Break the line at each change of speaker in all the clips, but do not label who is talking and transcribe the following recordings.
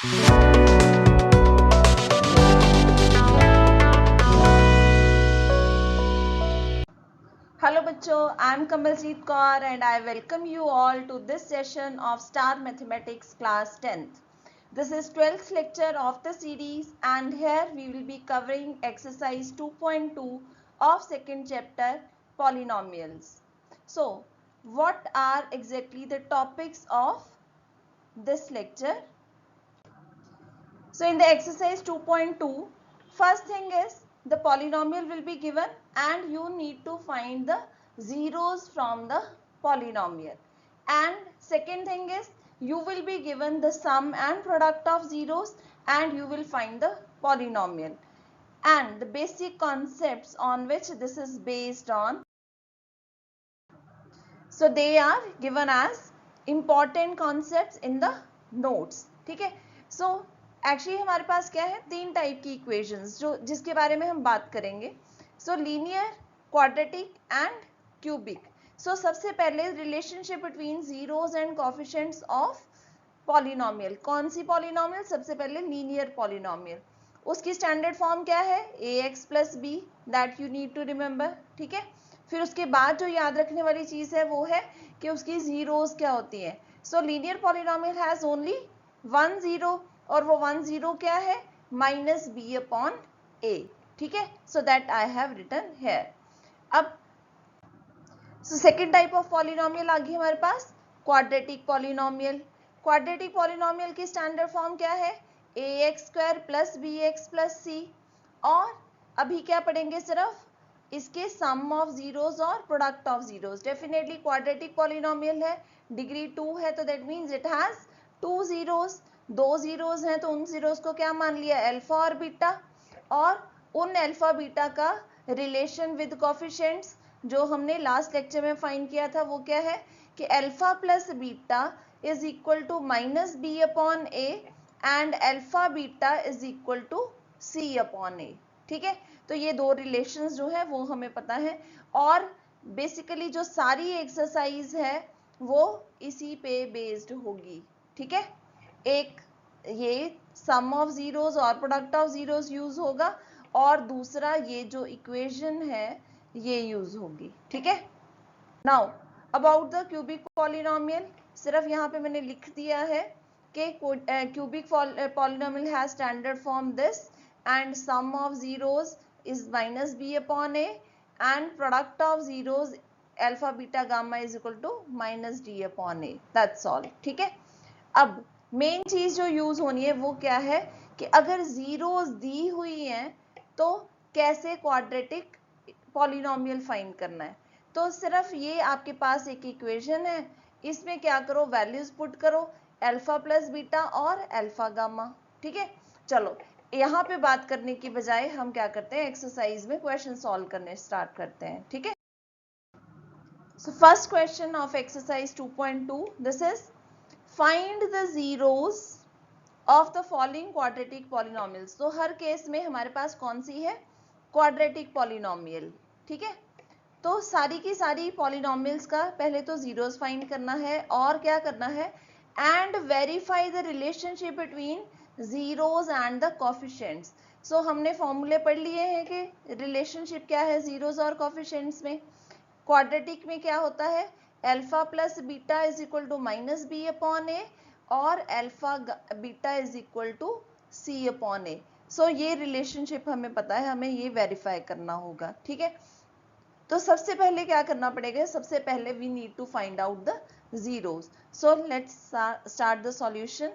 Hello bachcho, I am Kamaljeet Kaur and I welcome you all to this session of Star Mathematics class 10th. This is 12th lecture of the series and here we will be covering exercise 2.2 of second chapter polynomials. So, what are exactly the topics of this lecture? So, in the exercise 2.2, first thing is the polynomial will be given and you need to find the zeros from the polynomial. And second thing is you will be given the sum and product of zeros and you will find the polynomial. And the basic concepts on which this is based on. So, they are given as important concepts in the notes. ठीक है. So, actually हमारे पास क्या है, तीन type की equations जो जिसके बारे में हम बात करेंगे. So linear, quadratic and cubic. So सबसे पहले relationship between zeros and coefficients of polynomial. कौन सी पॉलिनोमियल? सबसे पहले लीनियर पॉलिनोमियल. उसकी स्टैंडर्ड फॉर्म क्या है? ax plus B. That you need to remember. ठीक है. फिर उसके बाद जो याद रखने वाली चीज है वो है कि उसकी जीरोस क्या होती हैं. So linear polynomial has only one zero और वो वन जीरो क्या है? Minus B upon A. ठीक है. So that I have written here. अब सेकेंड टाइप ऑफ पॉलिनोमियल आ गई हमारे पास, क्वाड्रेटिक पॉलिनोमियल. क्वाड्रेटिक पॉलिनोमियल की स्टैंडर्ड फॉर्म क्या है? ax square plus B X plus C. और अभी क्या पढ़ेंगे? सिर्फ इसके सम ऑफ जीरोस और product of zeros. Definitely quadratic polynomial है, डिग्री 2 है, तो that means it has two zeros. दो जीरोस हैं तो उन जीरोस को क्या मान लिया? अल्फा और बीटा. और उन अल्फा बीटा का रिलेशन विद कोएफिशिएंट्स जो हमने लास्ट लेक्चर में फाइंड किया था वो क्या है कि alpha plus beta is equal to minus B upon A and alpha beta is equal to C upon A. ठीक है. तो ये दो रिलेशंस जो है वो हमें पता है और बेसिकली जो सारी एक्सरसाइज है वो इसी पे बेस्ड होगी. ठीक है. एक ये सम ऑफ जीरोस और प्रोडक्ट ऑफ जीरोस यूज होगा और दूसरा ये जो इक्वेशन है ये यूज होगी. ठीक है. Now about the cubic polynomial, सिर्फ यहाँ पे मैंने लिख दिया है कि cubic polynomial has standard form this and sum of zeros is minus B upon A and product of zeros alpha beta gamma is equal to minus d upon a. That's all. ठीक है. अब main चीज जो use होनी है वो क्या है कि अगर जीरोस दी हुई हैं तो कैसे क्वाड्रेटिक पॉलिनोमियल फाइंड करना है. तो सिर्फ ये आपके पास एक इक्वेशन है, इसमें क्या करो? वैल्यूज पुट करो, अल्फा प्लस बीटा और अल्फा गामा. ठीक है. चलो यहाँ पे बात करने की बजाय हम क्या करते हैं, एक्सरसाइज में क्वेश्चन सॉल्व करने स्टार्ट करते हैं. ठीक है. So first question of exercise 2.2, this is find the zeros of the following quadratic polynomials. तो हर केस में हमारे पास कौन सी है? Quadratic polynomial. ठीक है. तो सारी की सारी पॉलिनोमियल्स का पहले तो जीरोस फाइंड करना है और क्या करना है? And verify the relationship between zeros and the coefficients. So हमने फॉर्मूले पढ़ लिए हैं कि रिलेशनशिप क्या है जीरोस और कोएफिशिएंट्स में. क्वाड्रेटिक में क्या होता है? Alpha plus beta is equal to minus B upon A और alpha beta is equal to C upon A. So ये रिलेशनशिप हमें पता है, हमें ये वेरीफाई करना होगा. ठीक है. तो सबसे पहले क्या करना पड़ेगा? सबसे पहले we need to find out the zeros. So let's start the solution.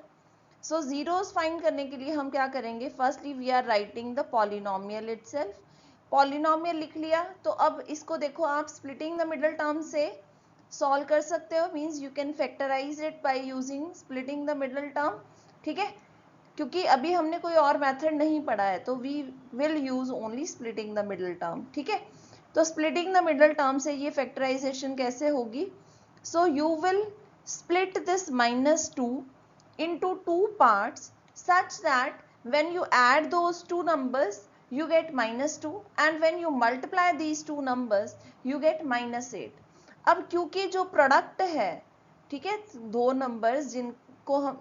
So zeros find करने के लिए हम क्या करेंगे? Firstly we are writing the polynomial itself. Polynomial लिख लिया तो अब इसको देखो आप स्प्लिटिंग द मिडल टर्म से सॉल्व कर सकते हो. Means you can factorise it by using splitting the middle term. ठीक है. क्योंकि अभी हमने कोई और मेथड नहीं पढ़ा है तो we will use only splitting the middle term. ठीक है. तो स्प्लिटिंग द मिडल टर्म से ये फैक्टराइजेशन कैसे होगी? So you will split this minus two into two parts such that when you add those two numbers you get minus 2 and when you multiply these two numbers you get minus 8. अब क्योंकि जो product है, ठीक है, दो numbers को हम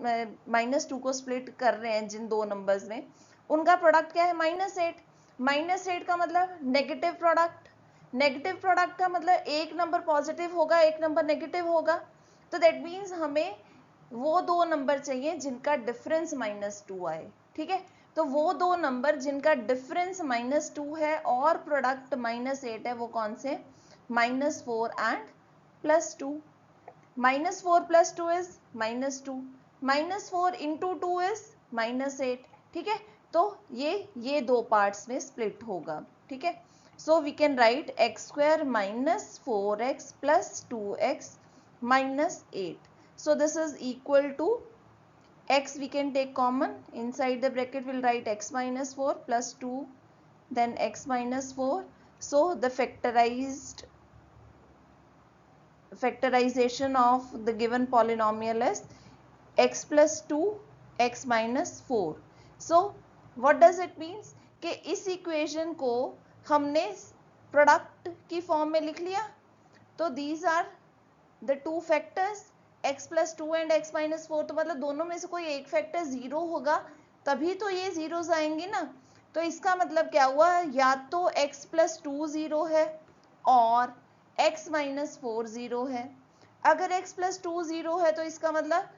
-2 को स्प्लिट कर रहे हैं जिन दो नंबर्स में, उनका प्रोडक्ट क्या है -8। -8 का मतलब नेगेटिव प्रोडक्ट, नेगेटिव प्रोडक्ट का मतलब एक नंबर पॉजिटिव होगा, एक नंबर नेगेटिव होगा। तो दैट मीन्स हमें वो दो नंबर चाहिए जिनका डिफरेंस -2 आए, ठीक है। तो वो दो नंबर जिनका डिफरेंस -2 है और प्रोडक्ट -8 है, वो कौन से? -4 एंड +2। -4 + 2 इज -2, -4 × 2 इज -8, ठीक है। तो ये दो पार्ट्स में स्प्लिट होगा, ठीक है। So we can write x² -4x + 2x -8. So this is equal to x, we can take common, inside the bracket we'll write x - 4 + 2, then x - 4. So the factorization of the given polynomial is x + 2 x - 4. So what does it means कि इस equation को हमने product की form में लिख लिया। तो these are the two factors x + 2 and x - 4। तो मतलब दोनों में से कोई एक फैक्टर 0 होगा तभी तो ये जीरोस आएंगे ना। तो इसका मतलब क्या हुआ, या तो x + 2 0 है और x - 4 0 है। अगर x + 2 0 है तो इसका मतलब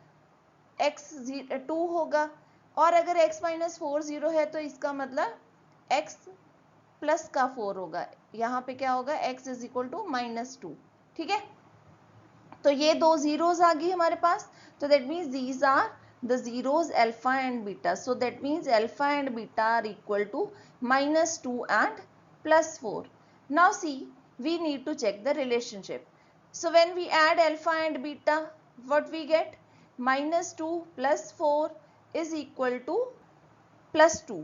x 2 होगा, और अगर x - 4 0 है तो इसका मतलब x + का 4 होगा। यहाँ पे क्या होगा, x = -2, ठीक है। तो ये दो जीरोस आ गई हमारे पास। तो that means these are the zeros alpha and beta. So that means alpha and beta are equal to -2 and +4. Now see, we need to check the relationship. So when we add alpha and beta, what we get? -2 + 4 is equal to +2.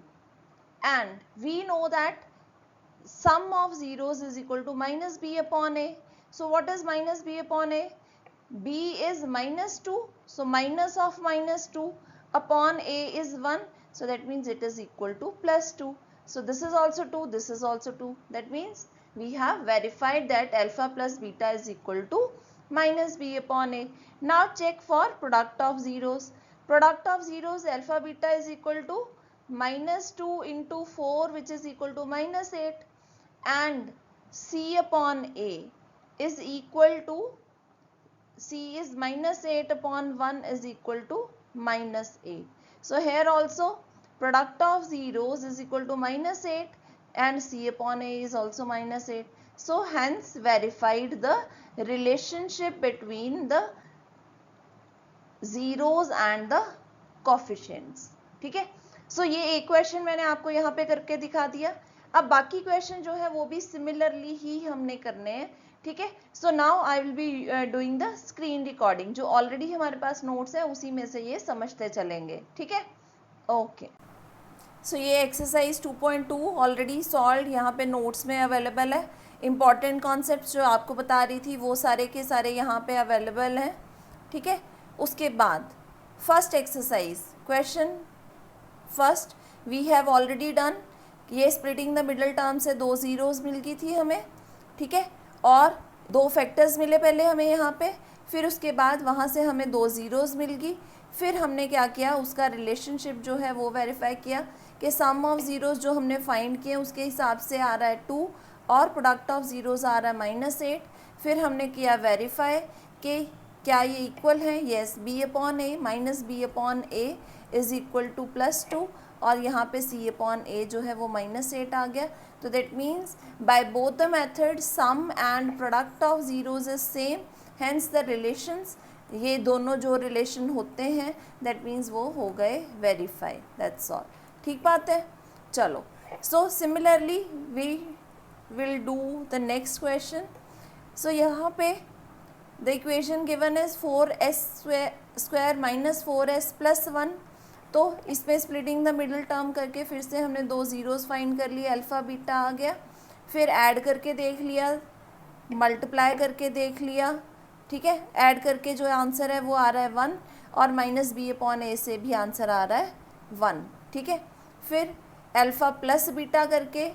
And we know that sum of zeros is equal to -b/a. So what is -b/a? b is -2, so minus of -2 upon a is 1, so that means it is equal to +2. So this is also 2, this is also 2. That means we have verified that alpha plus beta is equal to -b/a. Now check for product of zeros. Product of zeros, alpha beta is equal to -2 × 4, which is equal to -8, and c/a is equal to, c is -8 upon 1 is equal to -8. So here also product of zeros is equal to -8 and c/a is also -8. So hence verified the relationship between the zeros and the coefficients, ठीक है। So ये एक question मैंने आपको यहाँ पे करके दिखा दिया। अब बाकी क्वेश्चन जो है वो भी सिमिलरली ही हमने करने हैं, ठीक है। So now I will be doing the screen recording. जो ऑलरेडी हमारे पास नोट्स है उसी में से ये समझते चलेंगे, ठीक है। ओके, सो ये एक्सरसाइज 2.2 ऑलरेडी सॉल्व यहाँ पे नोट्स में अवेलेबल है। इंपॉर्टेंट कॉन्सेप्ट्स जो आपको बता रही थी वो सारे के सारे यहाँ पे अवेलेबल हैं, ठीक है। उसके बाद first exercise, question first we have already done. ये स्प्लिटिंग द मिडल टर्म से दो जीरोस मिल गई थी हमें, ठीक है, और दो फैक्टर्स मिले पहले हमें यहाँ पे, फिर उसके बाद वहाँ से हमें दो ज़ीरोज़ मिल गई। फिर हमने क्या किया, उसका रिलेशनशिप जो है वो वेरीफाई किया कि सम ऑफ ज़ीरोज़ जो हमने फाइंड किए उसके हिसाब से आ रहा है 2 और प्रोडक्ट ऑफ ज़ीरोज़ आ रहा है -8। फिर हमने किया वेरीफाई कि क्या ये इक्वल है। Yes, b/a -b/a is equal to +2, और यहाँ पे c/a जो है वो -8 आ गया। तो that means by both the method sum and product of zeros is same, hence the relations, ये दोनों जो रिलेशन होते हैं दैट मीन्स वो हो गए वेरीफाई। दैट्स ऑल, ठीक बात है। चलो, so similarly we will do the next question. So यहाँ पे the equation given is 4s² - 4s + 1। तो इसमें स्प्लिटिंग द मिडल टर्म करके फिर से हमने दो ज़ीरोज़ फाइंड कर लिए, अल्फ़ा बीटा आ गया। फिर ऐड करके देख लिया, मल्टीप्लाई करके देख लिया, ठीक है। ऐड करके जो आंसर है वो आ रहा है 1, और -b/a से भी आंसर आ रहा है 1, ठीक है। फिर अल्फ़ा प्लस बीटा करके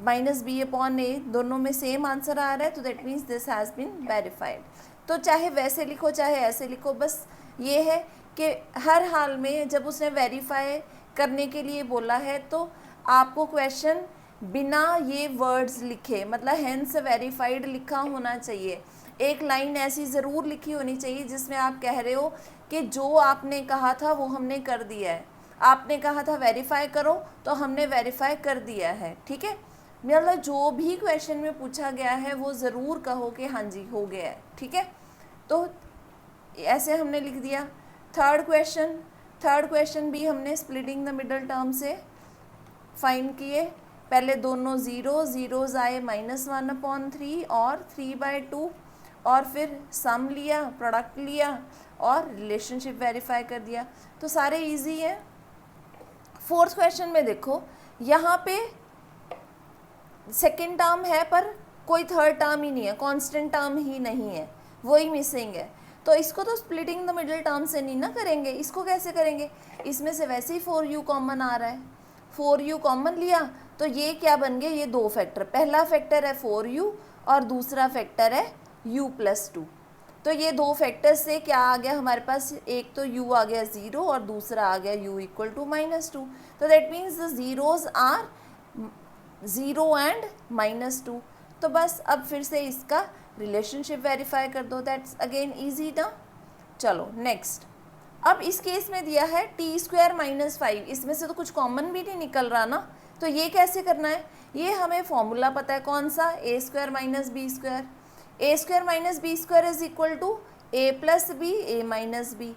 -b/a दोनों में सेम आंसर आ रहा है, तो that means this has been verified. तो चाहे वैसे लिखो चाहे ऐसे लिखो, बस ये है कि हर हाल में जब उसने वेरीफाई करने के लिए बोला है तो आपको क्वेश्चन बिना ये वर्ड्स लिखे, मतलब हेंस वेरीफाइड लिखा होना चाहिए। एक लाइन ऐसी ज़रूर लिखी होनी चाहिए जिसमें आप कह रहे हो कि जो आपने कहा था वो हमने कर दिया है। आपने कहा था वेरीफाई करो तो हमने वेरीफाई कर दिया है, ठीक है। मतलब जो भी क्वेश्चन में पूछा गया है वो ज़रूर कहो कि हाँ जी हो गया है, ठीक है। तो ऐसे हमने लिख दिया। थर्ड क्वेश्चन भी हमने स्प्लिटिंग द मिडल टर्म से फाइंड किए। पहले दोनों ज़ीरोज़ आए -1/3 और 3/2, और फिर सम लिया, प्रोडक्ट लिया और रिलेशनशिप वेरीफाई कर दिया। तो सारे इजी हैं। फोर्थ क्वेश्चन में देखो, यहाँ पे सेकेंड टर्म है पर कोई थर्ड टर्म ही नहीं है, कांस्टेंट टर्म ही नहीं है, वही मिसिंग है। तो इसको तो स्प्लिटिंग द मिडिल टर्म से नहीं ना करेंगे, इसको कैसे करेंगे? इसमें से वैसे ही 4u कॉमन आ रहा है, 4u कॉमन लिया तो ये क्या बन गए, ये दो फैक्टर, पहला फैक्टर है 4u और दूसरा फैक्टर है u+2। तो ये दो फैक्टर से क्या आ गया हमारे पास, एक तो u आ गया 0 और दूसरा आ गया u = -2। तो that means the zeros are 0 and -2। तो बस अब फिर से इसका रिलेशनशिप वेरीफाई कर दो, दैट्स अगेन ईजी ना। चलो नेक्स्ट, अब इस केस में दिया है t² - 5, इसमें से तो कुछ कॉमन भी नहीं निकल रहा ना, तो ये कैसे करना है? ये हमें फॉर्मूला पता है, कौन सा, a² - b²। a² - b² is equal to a + b a - b।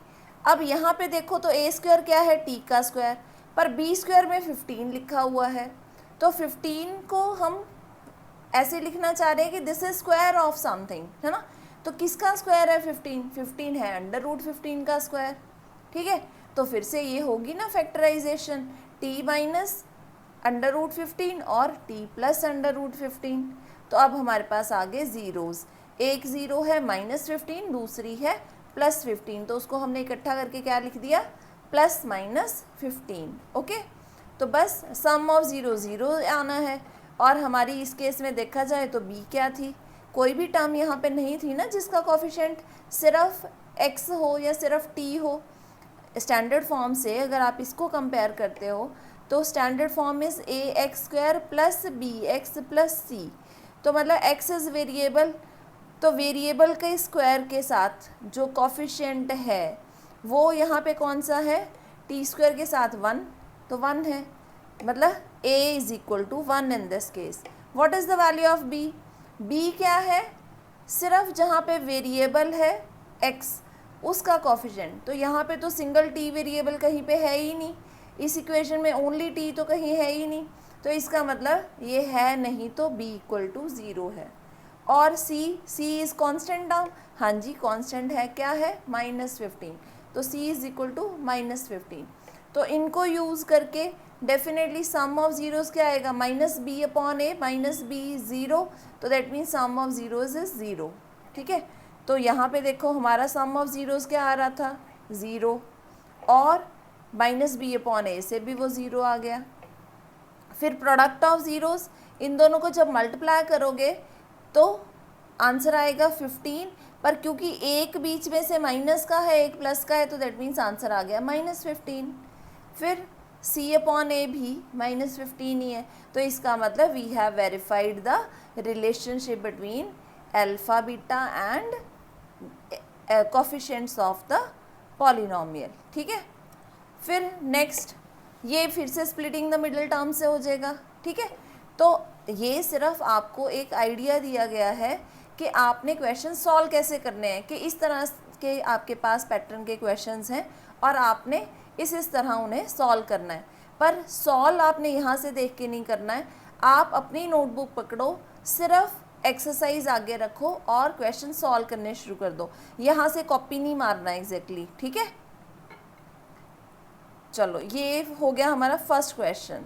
अब यहाँ पे देखो तो a² क्या है, t का स्क्वायर, पर b² में 15 लिखा हुआ है, तो 15 को हम ऐसे लिखना चाह रहे हैं कि this is square of something, है ना। तो किसका स्क्वायर है 15? 15 है √15 का स्क्वायर, ठीक है। तो फिर से ये होगी ना फैक्टराइजेशन, t - √15 और t + √15। तो अब हमारे पास आ गए ज़ीरोज़, एक ज़ीरो है -15, दूसरी है +15, तो उसको हमने इकट्ठा करके क्या लिख दिया, +-15। ओके, तो बस सम ऑफ 0 0 आना है। और हमारी इस केस में देखा जाए तो b क्या थी, कोई भी टर्म यहाँ पे नहीं थी ना जिसका कोफिशिएंट सिर्फ x हो या सिर्फ t हो। स्टैंडर्ड फॉर्म से अगर आप इसको कंपेयर करते हो तो standard form is ax² + bx + c। तो मतलब x इज़ वेरिएबल, तो वेरिएबल के स्क्वायर के साथ जो कोफिशिएंट है वो यहाँ पे कौन सा है, t² के साथ 1, तो 1 है, मतलब a is equal to 1 in this case. What is the value of b? b क्या है, सिर्फ जहाँ पे वेरिएबल है x उसका कोफिशिएंट, तो यहाँ पे तो सिंगल t वेरिएबल कहीं पे है ही नहीं, इस इक्वेशन में ओनली t तो कहीं है ही नहीं, तो इसका मतलब ये है नहीं, तो b = 0 है। और c इज़ कांस्टेंट टर्म, हाँ जी कांस्टेंट है, क्या है, -15, तो c इज इक्वल टू -15। तो इनको यूज़ करके डेफिनेटली सम ऑफ ज़ीरोज़ क्या आएगा, -b/a -b 0, तो that means sum of zeros is 0, ठीक है। तो यहाँ पे देखो हमारा सम ऑफ ज़ीरोज़ क्या आ रहा था, 0, और -b/a से भी वो 0 आ गया। फिर प्रोडक्ट ऑफ ज़ीरोज़, इन दोनों को जब मल्टीप्लाई करोगे तो आंसर आएगा 15, पर क्योंकि एक बीच में से माइनस का है एक प्लस का है तो दैट मीन्स आंसर आ गया -15। फिर c/a भी -15 ही है, तो इसका मतलब we have verified the relationship between alpha beta and coefficients of the polynomial, ठीक है। फिर नेक्स्ट, ये फिर से स्प्लिटिंग द मिडिल टर्म से हो जाएगा, ठीक है। तो ये सिर्फ आपको एक आइडिया दिया गया है कि आपने क्वेश्चन सॉल्व कैसे करने हैं, कि इस तरह के आपके पास पैटर्न के क्वेश्चंस हैं और आपने इस तरह उन्हें सॉल्व करना है। पर सॉल्व आपने यहाँ से देख के नहीं करना है, आप अपनी नोटबुक पकड़ो, सिर्फ एक्सरसाइज आगे रखो और क्वेश्चन सॉल्व करने शुरू कर दो, यहाँ से कॉपी नहीं मारना एग्जैक्टली, ठीक है। चलो ये हो गया हमारा फर्स्ट क्वेश्चन।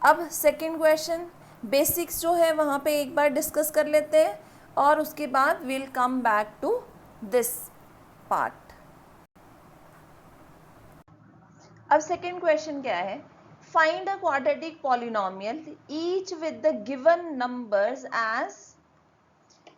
अब सेकंड क्वेश्चन, बेसिक्स जो है वहाँ पे एक बार डिस्कस कर लेते हैं और उसके बाद will come back to this part. अब सेकंड क्वेश्चन क्या है, find a quadratic polynomial each with the given numbers as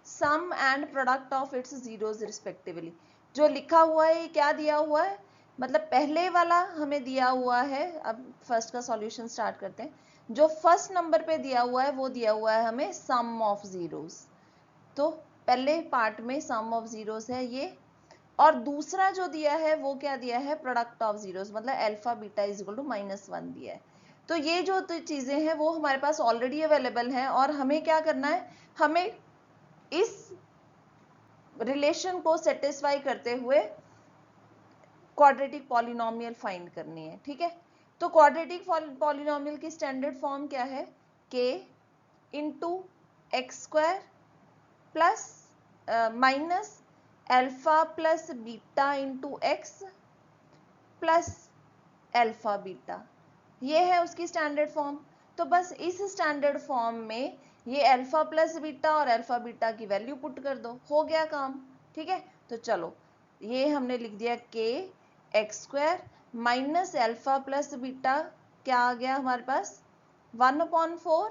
sum and product of its zeros respectively. जो लिखा हुआ है ये क्या दिया हुआ है, मतलब पहले वाला हमें दिया हुआ है। अब फर्स्ट का सॉल्यूशन स्टार्ट करते हैं। जो फर्स्ट नंबर पे दिया हुआ है वो दिया हुआ है हमें सम ऑफ जीरोस, तो पहले पार्ट में सम ऑफ जीरोस है ये, और दूसरा जो दिया है वो क्या दिया है, प्रोडक्ट ऑफ जीरोस, मतलब alpha beta is equal to -1 दिया है। तो ये जो चीजें हैं वो हमारे पास ऑलरेडी अवेलेबल हैं, और हमें क्या करना है, हमें इस रिलेशन को सेटिस्फाई करते हुए क्वाड्रेटिक पॉलिनोमियल फाइंड करनी है, ठीक है। तो क्वाड्रेटिक पॉलिनोमियल की स्टैंडर्ड फॉर्म क्या है, k into x square plus minus alpha plus beta into x plus alpha beta, ये है उसकी स्टैंडर्ड फॉर्म। तो बस इस स्टैंडर्ड फॉर्म में ये अल्फा प्लस बीटा और अल्फा बीटा की वैल्यू पुट कर दो, हो गया काम, ठीक है। तो चलो ये हमने लिख दिया k x square minus alpha plus beta, क्या आ गया हमारे पास 1/4,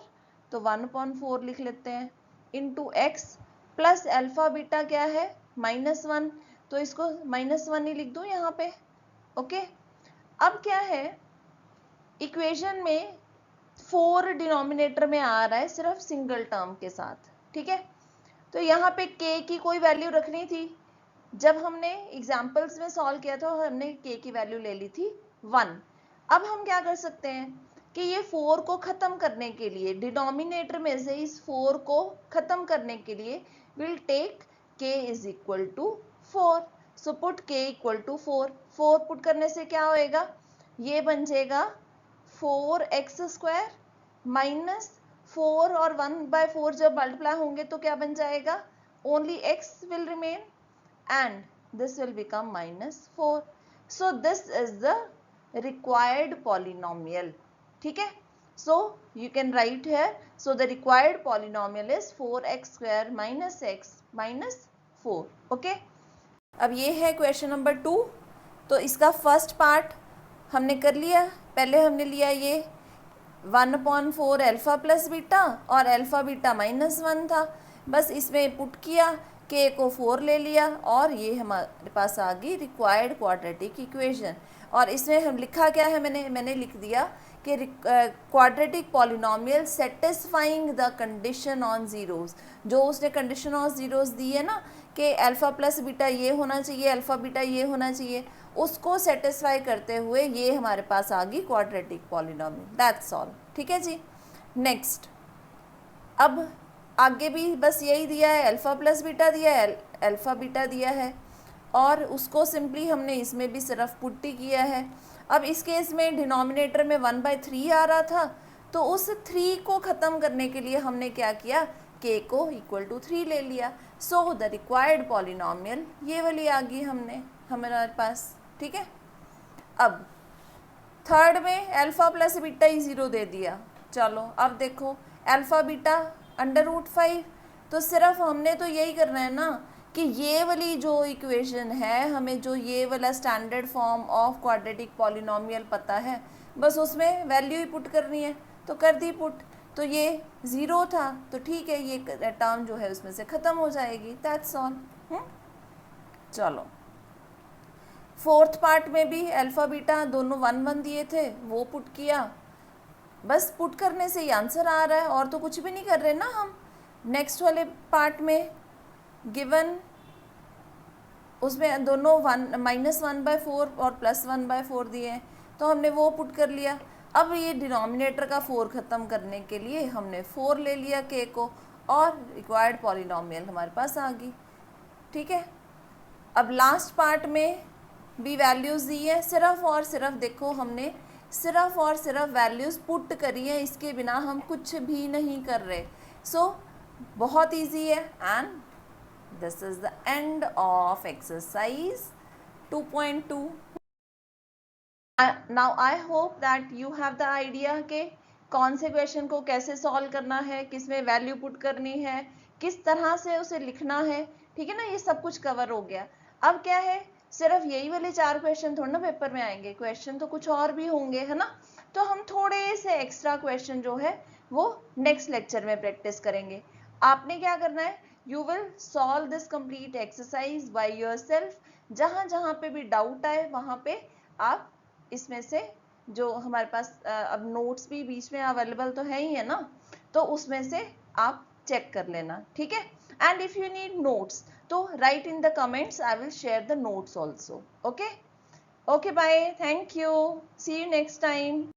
तो 1/4 लिख लेते हैं, into x plus alpha beta क्या है -1, तो इसको -1 ही लिख दूं यहाँ पे, ओके। अब क्या है, इक्वेशन में 4 डिनोमिनेटर में आ रहा है सिर्फ सिंगल टर्म के साथ, ठीक है। तो यहाँ पे k की कोई वैल्यू रखनी थी, जब हमने एग्जाम्पल्स में सॉल्व किया था हमने k की वैल्यू ले ली थी 1। अब हम क्या कर सकते हैं कि ये 4 को खत्म करने के लिए, डिनोमिनेटर में से इस 4 को खत्म करने के लिए will take k is equal to 4, so put k equal to 4, 4 put करने से क्या होएगा, ये बन जाएगा 4x स्क्वायर माइनस 4 और 1/4 जब मल्टीप्लाई होंगे तो क्या बन जाएगा, only x will remain and this will become -4. So this is the required polynomial, ठीक है। So you can write here, so the required polynomial is 4x square minus x minus 4, okay। अब ये है क्वेश्चन नंबर 2। तो इसका first part हमने कर लिया, पहले हमने लिया ये 1/4 अल्फा प्लस बीटा और अल्फा बीटा -1 था, बस इसमें पुट किया, k को 4 ले लिया और ये हमारे पास आ गई रिक्वायर्ड क्वाड्रेटिक इक्वेशन। और इसमें हम लिखा क्या है, मैंने लिख दिया कि quadratic polynomial satisfying the condition on zeros, जो उसने कंडीशन ऑन जीरोस दी है ना कि अल्फा प्लस बीटा ये होना चाहिए, अल्फा बीटा ये होना चाहिए, उसको सेटिस्फाई करते हुए ये हमारे पास आ गई क्वाड्रेटिक पॉलिनोमियल, दैट्स ऑल, ठीक है जी। नेक्स्ट, अब आगे भी बस यही दिया है, अल्फा प्लस बीटा दिया है, अल्फा बीटा दिया है, और उसको सिंपली हमने इसमें भी सिर्फ पुट्टी किया है। अब इस केस में डिनोमिनेटर में 1/3 आ रहा था, तो उस 3 को ख़त्म करने के लिए हमने क्या किया, k को इक्वल टू 3 ले लिया। सो द रिक्वायर्ड पॉलिनोमियल ये वाली आ गई हमारे पास, ठीक है। अब थर्ड में अल्फा प्लस बीटा ही 0 दे दिया, चलो अब देखो अल्फा बीटा √5, तो सिर्फ हमने तो यही करना है ना कि ये वाली जो इक्वेशन है, हमें जो ये वाला standard form of quadratic polynomial पता है, बस उसमें वैल्यू ही पुट करनी है, तो कर दी पुट। तो ये 0 था तो ठीक है, ये टर्म जो है उसमें से ख़त्म हो जाएगी, दैट्स ऑल। चलो फोर्थ पार्ट में भी अल्फा बीटा दोनों 1/1 दिए थे, वो पुट किया, बस पुट करने से ही आंसर आ रहा है, और तो कुछ भी नहीं कर रहे ना हम। नेक्स्ट वाले पार्ट में गिवन, उसमें दोनों -1/4 और +1/4 दिए हैं, तो हमने वो पुट कर लिया। अब ये डिनोमिनेटर का 4 ख़त्म करने के लिए हमने 4 ले लिया k को, और रिक्वायर्ड पॉलिनोमियल हमारे पास आ गई, ठीक है। अब लास्ट पार्ट में भी वैल्यूज़ दी है, सिर्फ और सिर्फ देखो हमने सिर्फ और सिर्फ वैल्यूज़ पुट करी है, इसके बिना हम कुछ भी नहीं कर रहे। सो बहुत इजी है, and this is the end of exercise 2.2। Now I hope that you have the idea कि कौन से क्वेश्चन को कैसे सॉल्व करना है, किस में वैल्यू पुट करनी है, किस तरह से उसे लिखना है, ठीक है ना। ये सब कुछ कवर हो गया। अब क्या है, सिर्फ यही वाले 4 क्वेश्चन थोड़ा ना पेपर में आएंगे, क्वेश्चन तो कुछ और भी होंगे, है ना। तो हम थोड़े से एक्स्ट्रा क्वेश्चन जो है वो नेक्स्ट लेक्चर में प्रैक्टिस करेंगे। आपने क्या करना है, you will solve this complete exercise by yourself जहां जहां पे भी डाउट आए वहां पे आप इसमें से जो हमारे पास अब नोट्स भी बीच में अवेलेबल तो है ही है ना, तो उसमें से आप चेक कर लेना, ठीक है। And if you need notes तो write in the comments, I will share the notes also. Okay, okay, bye, thank you, see you next time.